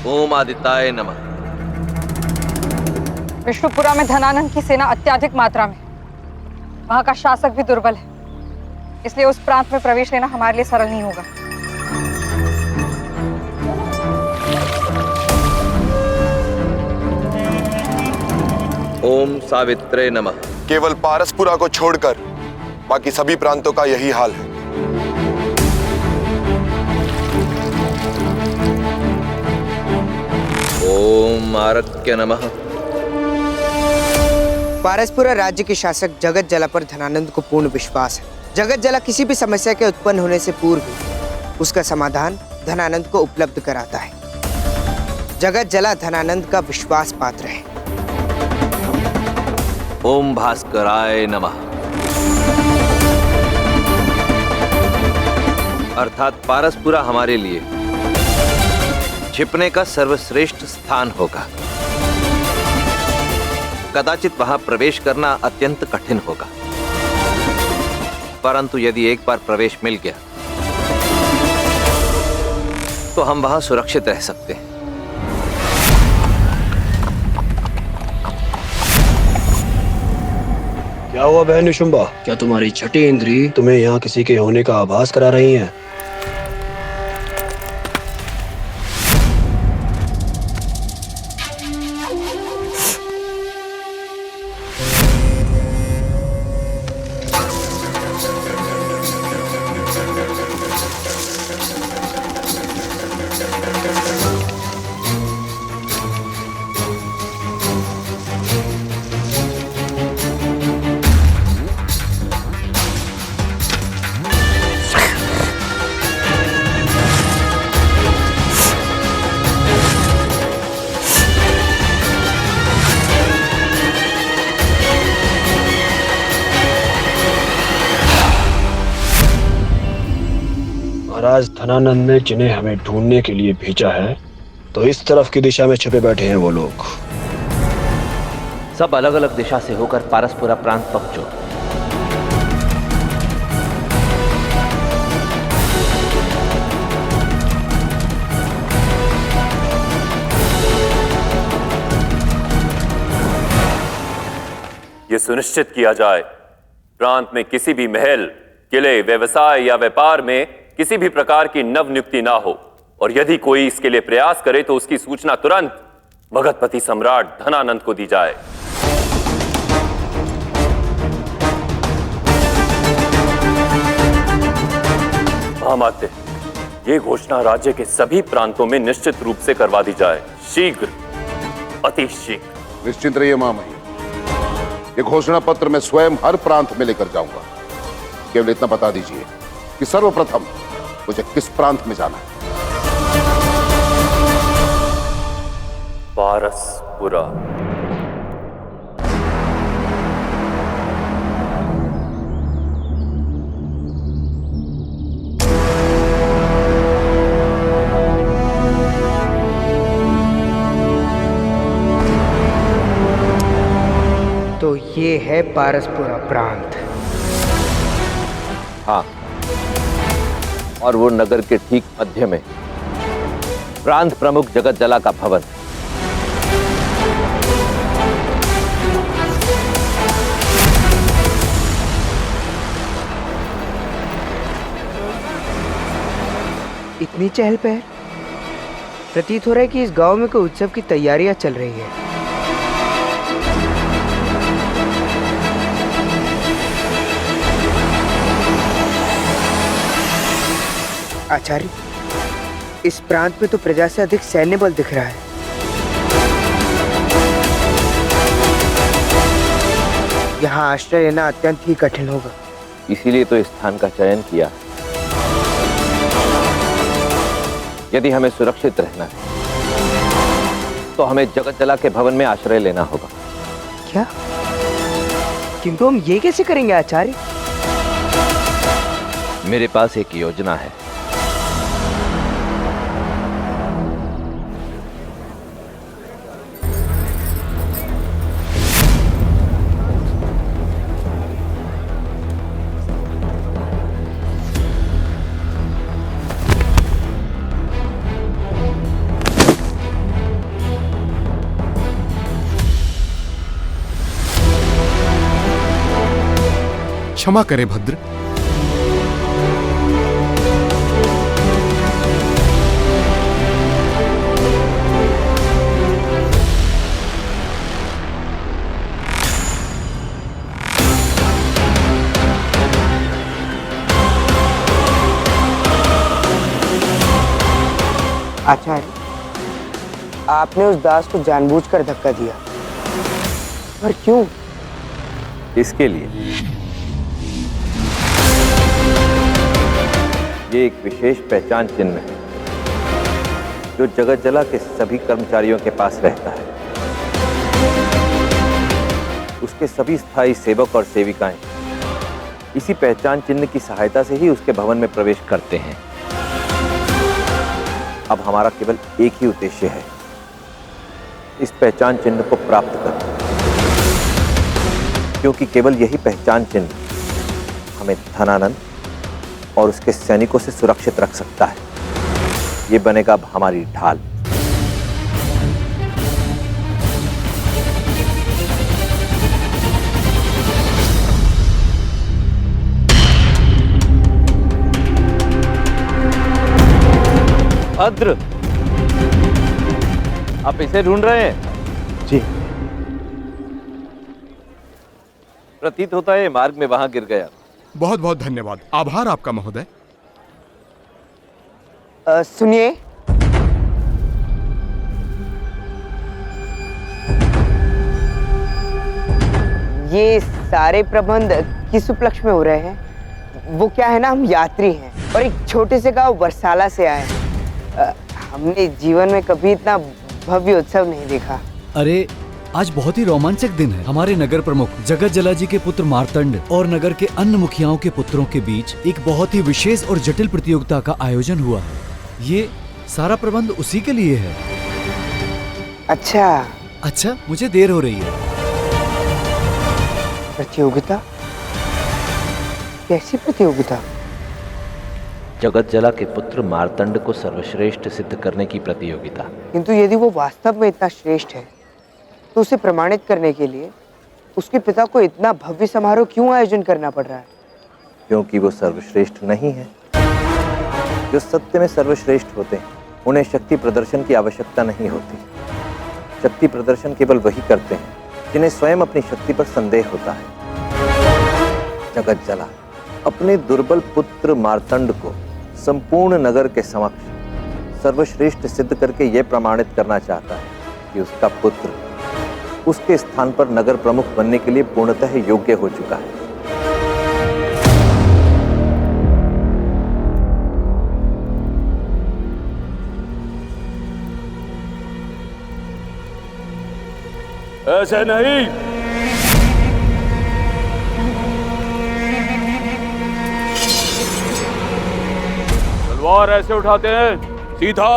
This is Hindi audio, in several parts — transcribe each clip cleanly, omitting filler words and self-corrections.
ओम आदित्याय नमः। विष्णुपुरा में धनानंद की सेना अत्यधिक मात्रा में, वहां का शासक भी दुर्बल है, इसलिए उस प्रांत में प्रवेश लेना हमारे लिए सरल नहीं होगा। ओम सावित्रे नमः। केवल पारसपुरा को छोड़कर बाकी सभी प्रांतों का यही हाल है। ओम आरक्य नमः। पारसपुरा राज्य के शासक जगत जला पर धनानंद को पूर्ण विश्वास है। जगत जला किसी भी समस्या के उत्पन्न होने से पूर्व उसका समाधान धनानंद को उपलब्ध कराता है। जगत जला धनानंद का विश्वास पात्र है। ओम भास्कराय नमः। अर्थात पारसपुरा हमारे लिए छिपने का सर्वश्रेष्ठ स्थान होगा। कदाचित वहां प्रवेश करना अत्यंत कठिन होगा, परंतु यदि एक बार प्रवेश मिल गया तो हम वहां सुरक्षित रह सकते हैं। क्या हुआ बहन निशुंबा? क्या तुम्हारी छठी इंद्री तुम्हें यहाँ किसी के होने का आभास करा रही है? महाराज धनानंद ने जिन्हें हमें ढूंढने के लिए भेजा है, तो इस तरफ की दिशा में छिपे बैठे हैं वो लोग। सब अलग अलग दिशा से होकर पारसपुरा प्रांत पहुंचो। ये सुनिश्चित किया जाए प्रांत में किसी भी महल, किले, व्यवसाय या व्यापार में किसी भी प्रकार की नव नियुक्ति ना हो, और यदि कोई इसके लिए प्रयास करे तो उसकी सूचना तुरंत भगतपति सम्राट धनानंद को दी जाए। महामात्य, ये घोषणा राज्य के सभी प्रांतों में निश्चित रूप से करवा दी जाए, शीघ्र, अति शीघ्र। निश्चिंत रहिए महामहिम, ये घोषणा पत्र मैं स्वयं हर प्रांत में लेकर जाऊंगा। केवल इतना बता दीजिए कि सर्वप्रथम मुझे किस प्रांत में जाना है। पारसपुरा। तो ये है पारसपुरा प्रांत। हाँ, और वो नगर के ठीक मध्य में प्रांत प्रमुख जगत जला का भवन। इतनी चहल पहल, प्रतीत हो रहा है कि इस गांव में कोई उत्सव की तैयारियां चल रही है। आचार्य, इस प्रांत में तो प्रजा से अधिक सैन्य बल दिख रहा है। यहाँ आश्रय लेना अत्यंत ही कठिन होगा। इसीलिए तो इस स्थान का चयन किया। यदि हमें सुरक्षित रहना है तो हमें जगत जला के भवन में आश्रय लेना होगा। क्या? किंतु हम ये कैसे करेंगे आचार्य? मेरे पास एक योजना है। क्षमा करे भद्र। आचार्य, आपने उस दास को जानबूझकर धक्का दिया, पर क्यों? इसके लिए ये एक विशेष पहचान चिन्ह है जो जगत जला के सभी कर्मचारियों के पास रहता है। उसके सभी स्थायी सेवक और सेविकाएं इसी पहचान चिन्ह की सहायता से ही उसके भवन में प्रवेश करते हैं। अब हमारा केवल एक ही उद्देश्य है, इस पहचान चिन्ह को प्राप्त करना, क्योंकि केवल यही पहचान चिन्ह हमें धनानंद और उसके सैनिकों से सुरक्षित रख सकता है। ये बनेगा अब हमारी ढाल। भद्र, आप इसे ढूंढ रहे हैं? जी। प्रतीत होता है मार्ग में वहां गिर गया। बहुत बहुत धन्यवाद, आभार आपका महोदय। सुनिए, ये सारे प्रबंध किस उपलक्ष्य में हो रहे हैं? वो क्या है ना, हम यात्री हैं और एक छोटे से गांव बरसाला से आए हैं। हमने जीवन में कभी इतना भव्य उत्सव नहीं देखा। अरे आज बहुत ही रोमांचक दिन है। हमारे नगर प्रमुख जगत जला जी के पुत्र मार्तंड और नगर के अन्य मुखियाओं के पुत्रों के बीच एक बहुत ही विशेष और जटिल प्रतियोगिता का आयोजन हुआ है। ये सारा प्रबंध उसी के लिए है। अच्छा, मुझे देर हो रही है। प्रतियोगिता? कैसी प्रतियोगिता? जगत जला के पुत्र मार्तंड को सर्वश्रेष्ठ सिद्ध करने की प्रतियोगिता। किंतु यदि वो वास्तव में इतना श्रेष्ठ है तो उसे प्रमाणित करने के लिए उसके पिता को इतना भव्य समारोह क्यों आयोजन करना पड़ रहा है? क्योंकि वो सर्वश्रेष्ठ नहीं है। जो सत्य में सर्वश्रेष्ठ होते हैं उन्हें शक्ति प्रदर्शन की आवश्यकता नहीं होती। शक्ति प्रदर्शन केवल वही करते हैं जिन्हें स्वयं अपनी शक्ति पर संदेह होता है। जगत जला अपने दुर्बल पुत्र मार्तंड को संपूर्ण नगर के समक्ष सर्वश्रेष्ठ सिद्ध करके यह प्रमाणित करना चाहता है कि उसका पुत्र उसके स्थान पर नगर प्रमुख बनने के लिए पूर्णतः योग्य हो चुका है। ऐसे नहीं, तलवार ऐसे उठाते हैं, सीधा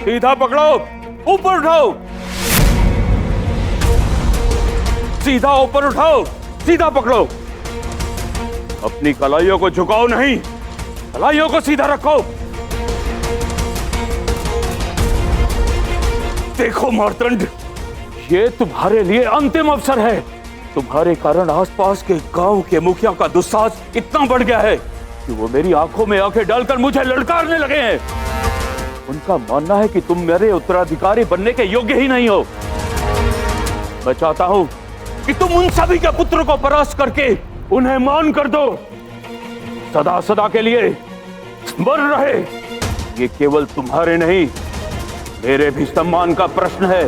सीधा पकड़ो, ऊपर उठाओ, सीधा ऊपर उठाओ, सीधा पकड़ो। अपनी कलाइयों को झुकाओ नहीं, कलाइयों को सीधा रखो। देखो मार्तंड, ये तुम्हारे लिए अंतिम अवसर है। तुम्हारे कारण आसपास के गांव के मुखिया का दुस्साहस इतना बढ़ गया है कि वो मेरी आंखों में आंखें डालकर मुझे ललकारने लगे हैं। उनका मानना है कि तुम मेरे उत्तराधिकारी बनने के योग्य ही नहीं हो। मैं चाहता हूं कि तुम उन सभी के पुत्र को परास्त करके उन्हें मान कर दो, सदा सदा के लिए मर रहे। ये केवल तुम्हारे नहीं, मेरे भी सम्मान का प्रश्न है।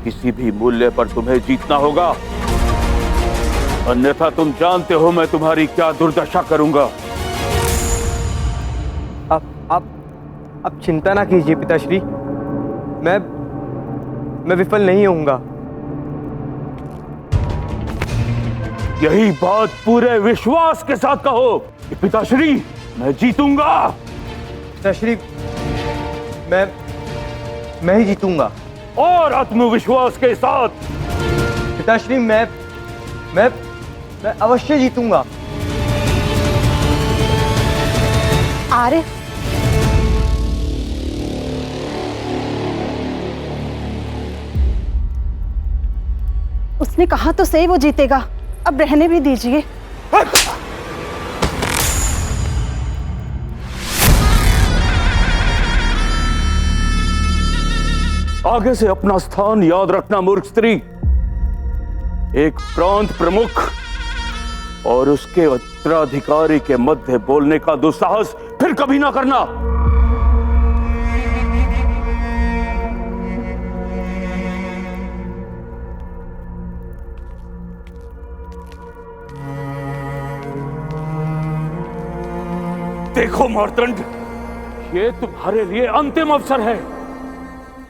किसी भी मूल्य पर तुम्हें जीतना होगा, अन्यथा तुम जानते हो मैं तुम्हारी क्या दुर्दशा करूंगा। आप चिंता ना कीजिए पिताश्री, मैं विफल नहीं होऊंगा। यही बात पूरे विश्वास के साथ कहो कि पिताश्री मैं जीतूंगा। पिताश्री, मैं ही जीतूंगा। और आत्मविश्वास के साथ। पिताश्री, मैं अवश्य जीतूंगा। आर्य, उसने कहा तो सही वो जीतेगा, अब रहने भी दीजिए। आगे से अपना स्थान याद रखना मूर्ख स्त्री। एक प्रांत प्रमुख और उसके उत्तराधिकारी के मध्य बोलने का दुस्साहस फिर कभी ना करना। देखो मार्तंड, ये तुम्हारे लिए अंतिम अवसर है।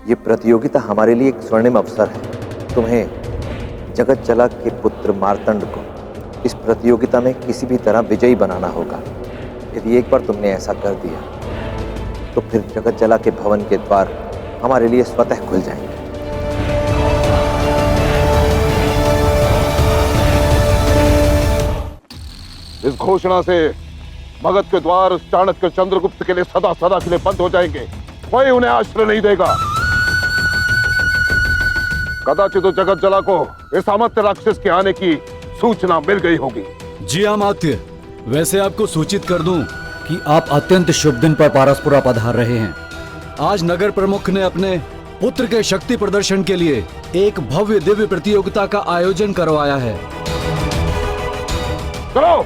ये प्रतियोगिता हमारे लिए एक स्वर्णिम अवसर है। तुम्हें जगत जला के पुत्र मार्तंड को इस प्रतियोगिता में किसी भी तरह विजयी बनाना होगा। यदि एक बार तुमने ऐसा कर दिया तो फिर जगत जला के भवन के द्वार हमारे लिए स्वतः खुल जाएंगे। इस घोषणा से मगध के द्वार चाणक्य चंद्रगुप्त के लिए सदा सदा के लिए बंद हो जाएंगे। कोई उन्हें आश्रय नहीं देगा। कदाचित तो जगत जला को इस अमर्त्य राक्षस के आने की सूचना मिल गई होगी। जी अमात्य, वैसे आपको सूचित कर दूं कि आप अत्यंत शुभ दिन पर पारसपुरा पधार रहे हैं। आज नगर प्रमुख ने अपने पुत्र के शक्ति प्रदर्शन के लिए एक भव्य दिव्य प्रतियोगिता का आयोजन करवाया है। चलो।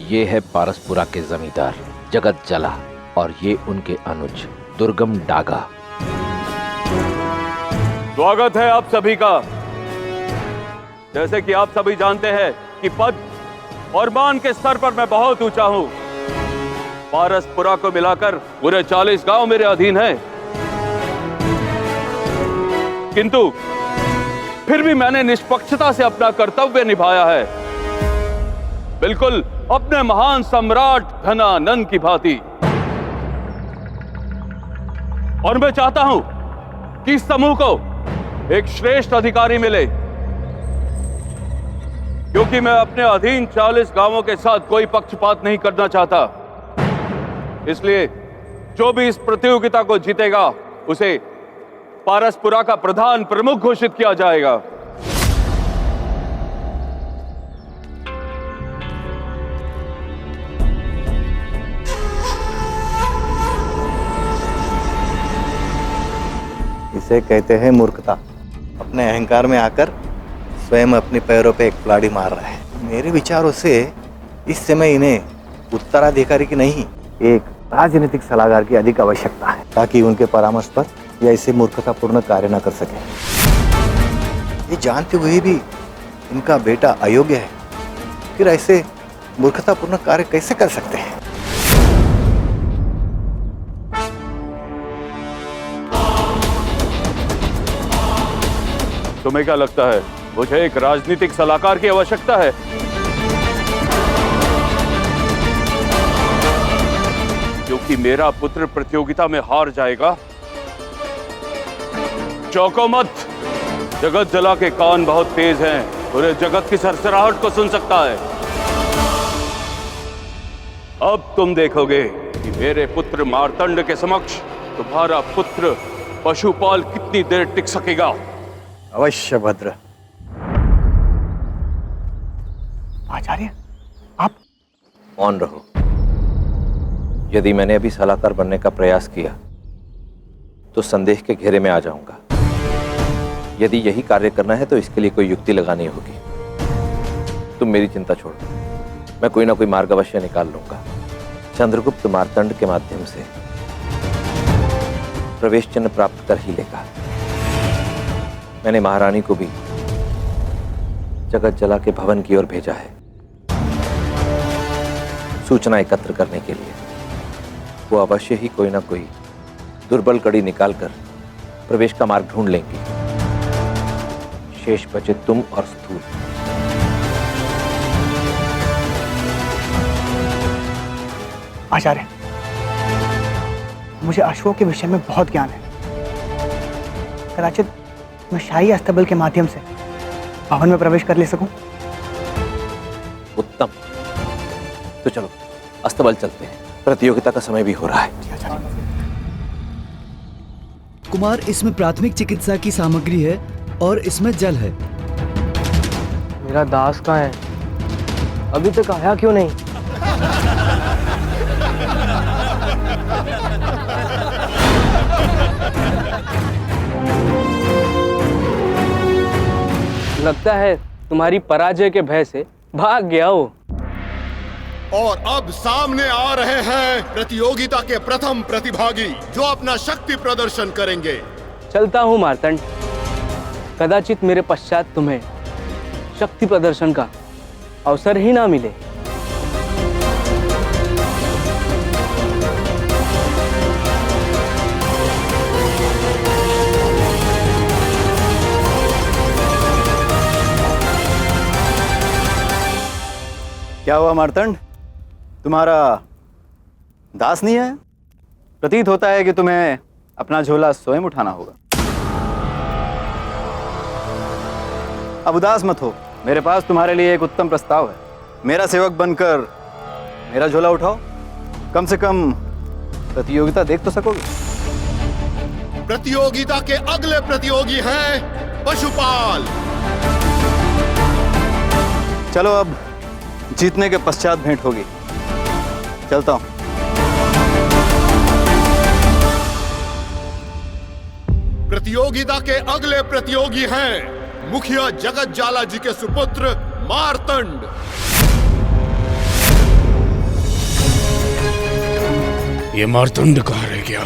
ये है पारसपुरा के जमींदार जगत जला और ये उनके अनुज दुर्गम डागा। स्वागत है आप सभी का। जैसे कि आप सभी जानते हैं कि पद और मान के स्तर पर मैं बहुत ऊंचा हूं। पारसपुरा को मिलाकर पूरे 40 गांव मेरे अधीन हैं। किंतु फिर भी मैंने निष्पक्षता से अपना कर्तव्य निभाया है, बिल्कुल अपने महान सम्राट धनानंद की भांति। और मैं चाहता हूं कि इस समूह को एक श्रेष्ठ अधिकारी मिले, क्योंकि मैं अपने अधीन 40 गांवों के साथ कोई पक्षपात नहीं करना चाहता। इसलिए जो भी इस प्रतियोगिता को जीतेगा उसे पारसपुरा का प्रधान प्रमुख घोषित किया जाएगा। इसे कहते हैं मूर्खता। अपने अहंकार में आकर स्वयं अपने पैरों पे एक कुल्हाड़ी मार रहा है। मेरे विचारों से इस समय इन्हें उत्तराधिकारी की नहीं, एक राजनीतिक सलाहकार की अधिक आवश्यकता है, ताकि उनके परामर्श पर या ऐसे मूर्खतापूर्ण कार्य न कर सके। ये जानते हुए भी इनका बेटा अयोग्य है, फिर ऐसे मूर्खतापूर्ण कार्य कैसे कर सकते हैं? तुम्हें क्या लगता है मुझे एक राजनीतिक सलाहकार की आवश्यकता है? क्योंकि मेरा पुत्र प्रतियोगिता में हार जाएगा। चौंको मत, जगत जला के कान बहुत तेज हैं, पूरे जगत की सरसराहट को सुन सकता है। अब तुम देखोगे कि मेरे पुत्र मार्तंड के समक्ष तुम्हारा पुत्र पशुपाल कितनी देर टिक सकेगा। अवश्य भद्र। आचार्य, आप मौन रहो। यदि मैंने अभी सलाहकार बनने का प्रयास किया तो संदेह के घेरे में आ जाऊंगा। यदि यही कार्य करना है तो इसके लिए कोई युक्ति लगानी होगी। तुम मेरी चिंता छोड़ दो, मैं कोई ना कोई मार्ग अवश्य निकाल लूंगा। चंद्रगुप्त मार्तंड के माध्यम से प्रवेश चिन्ह प्राप्त कर ही लेगा। मैंने महारानी को भी जगत जला के भवन की ओर भेजा है सूचना एकत्र करने के लिए। वो अवश्य ही कोई ना कोई दुर्बल कड़ी निकालकर प्रवेश का मार्ग ढूंढ लेंगे। शेष बचे तुम और स्थूल। आचार्य, मुझे अश्वों के विषय में बहुत ज्ञान है। कदाचित मैं शाही अस्तबल के माध्यम से भवन में प्रवेश कर ले सकूं। उत्तम, तो चलो अस्तबल चलते हैं। प्रतियोगिता का समय भी हो रहा है। कुमार, इसमें प्राथमिक चिकित्सा की सामग्री है और इसमें जल है। मेरा दास कहाँ है? अभी तक आया क्यों नहीं? लगता है तुम्हारी पराजय के भय से भाग गया हो। और अब सामने आ रहे हैं प्रतियोगिता के प्रथम प्रतिभागी जो अपना शक्ति प्रदर्शन करेंगे। चलता हूँ मार्तंड, कदाचित मेरे पश्चात तुम्हें शक्ति प्रदर्शन का अवसर ही ना मिले। क्या हुआ मार्तंड, तुम्हारा दास नहीं है? प्रतीत होता है कि तुम्हें अपना झोला स्वयं उठाना होगा। अब उदास मत हो, मेरे पास तुम्हारे लिए एक उत्तम प्रस्ताव है। मेरा सेवक बनकर मेरा झोला उठाओ, कम से कम प्रतियोगिता देख तो सकोगे। प्रतियोगिता के अगले प्रतियोगी हैं पशुपाल। चलो, अब जीतने के पश्चात भेंट होगी। चलता हूं। प्रतियोगिता के अगले प्रतियोगी हैं मुखिया जगत जाला जी के सुपुत्र मार्तंड। ये मार्तंड कहाँ रह गया?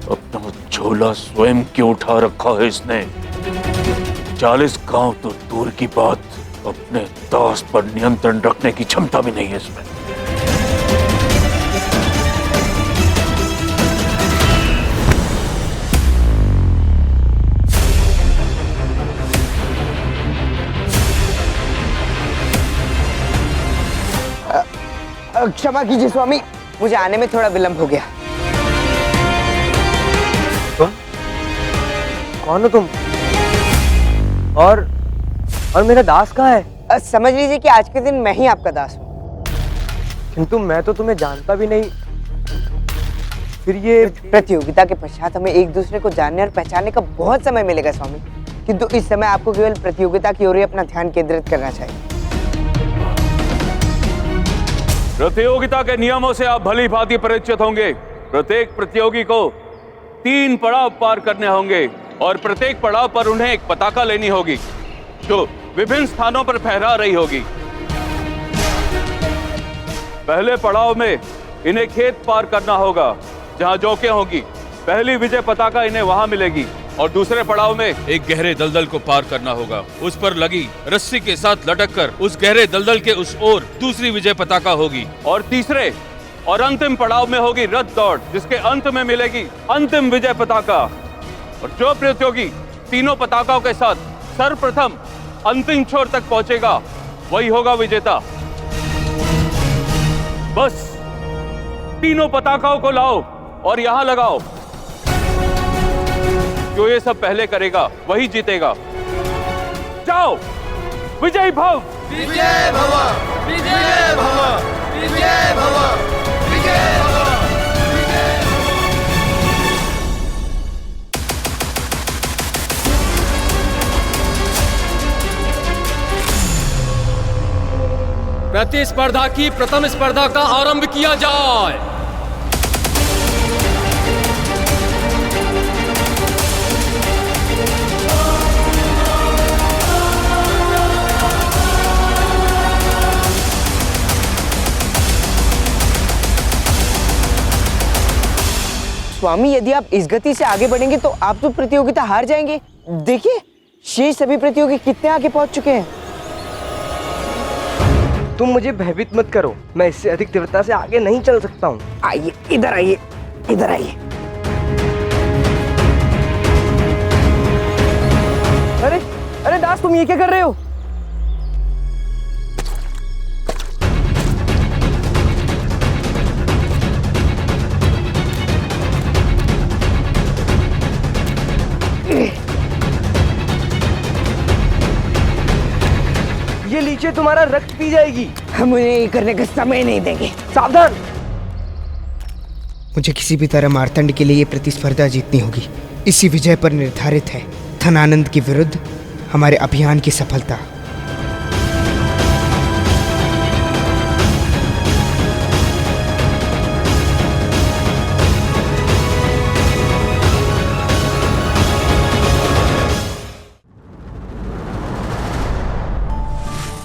अपना झोला स्वयं क्यों उठा रखा है इसने? 40 गांव तो दूर की बात, अपने दास पर नियंत्रण रखने की क्षमता भी नहीं है इसमें। क्षमा कीजिए स्वामी, मुझे आने में थोड़ा विलंब हो गया। कौन हो तुम? और मेरा दास कहाँ है? समझ लीजिए कि आज के दिन मैं ही आपका दास हूँ। किंतु मैं तो तुम्हें जानता भी नहीं। फिर ये प्रतियोगिता के पश्चात हमें एक दूसरे को जानने और पहचानने का बहुत समय मिलेगा स्वामी, किंतु इस समय आपको केवल प्रतियोगिता की ओर ही अपना ध्यान केंद्रित करना चाहिए। प्रतियोगिता के नियमों से आप भली भांति परिचित होंगे। प्रत्येक प्रतियोगी को 3 पड़ाव पार करने होंगे और प्रत्येक पड़ाव पर उन्हें एक पताका लेनी होगी जो विभिन्न स्थानों पर फहरा रही होगी। पहले पड़ाव में इन्हें खेत पार करना होगा जहां जोकें होगी। पहली विजय पताका इन्हें वहां मिलेगी और दूसरे पड़ाव में एक गहरे दलदल को पार करना होगा। उस पर लगी रस्सी के साथ लटककर उस गहरे दलदल के उस ओर दूसरी विजय पताका होगी। और तीसरे और अंतिम पड़ाव में होगी रथ दौड़, जिसके अंत में मिलेगी अंतिम विजय पताका। और जो प्रतियोगी तीनों पताकाओं के साथ सर्वप्रथम अंतिम छोर तक पहुंचेगा वही होगा विजेता। बस तीनों पताकाओं को लाओ और यहां लगाओ। जो ये सब पहले करेगा वही जीतेगा। जाओ, विजय भव! विजय भव! विजय भव! विजय भव! विजय भव! प्रतिस्पर्धा की प्रथम स्पर्धा का आरंभ किया जाए। स्वामी, यदि आप इस गति से आगे बढ़ेंगे तो आप तो प्रतियोगिता हार जाएंगे। देखिए, शेष सभी प्रतियोगी कितने आगे पहुंच चुके हैं। तुम मुझे भयभीत मत करो, मैं इससे अधिक तीव्रता से आगे नहीं चल सकता हूँ। आइए, इधर आइए, इधर आइए। अरे दास, तुम ये क्या कर रहे हो? ये लीची तुम्हारा रक्त पी जाएगी। हम उन्हें ये करने का समय नहीं देंगे। सावधान। मुझे किसी भी तरह मार्तंड के लिए ये प्रतिस्पर्धा जीतनी होगी। इसी विजय पर निर्धारित है धनानंद के विरुद्ध हमारे अभियान की सफलता।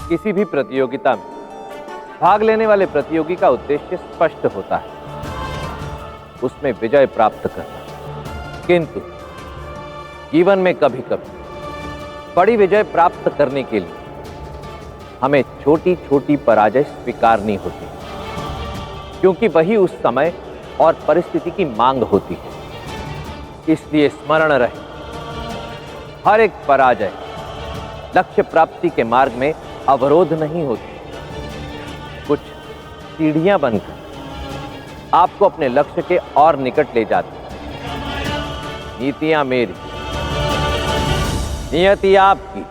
किसी भी प्रतियोगिता में भाग लेने वाले प्रतियोगी का उद्देश्य स्पष्ट होता है, उसमें विजय प्राप्त करना। किंतु जीवन में कभी कभी बड़ी विजय प्राप्त करने के लिए हमें छोटी छोटी पराजय स्वीकारनी होती है, क्योंकि वही उस समय और परिस्थिति की मांग होती है। इसलिए स्मरण रहे, हर एक पराजय लक्ष्य प्राप्ति के मार्ग में अवरोध नहीं होती, कुछ सीढ़ियां बनकर आपको अपने लक्ष्य के और निकट ले जाती। नीतियां मेरी, नियति आपकी,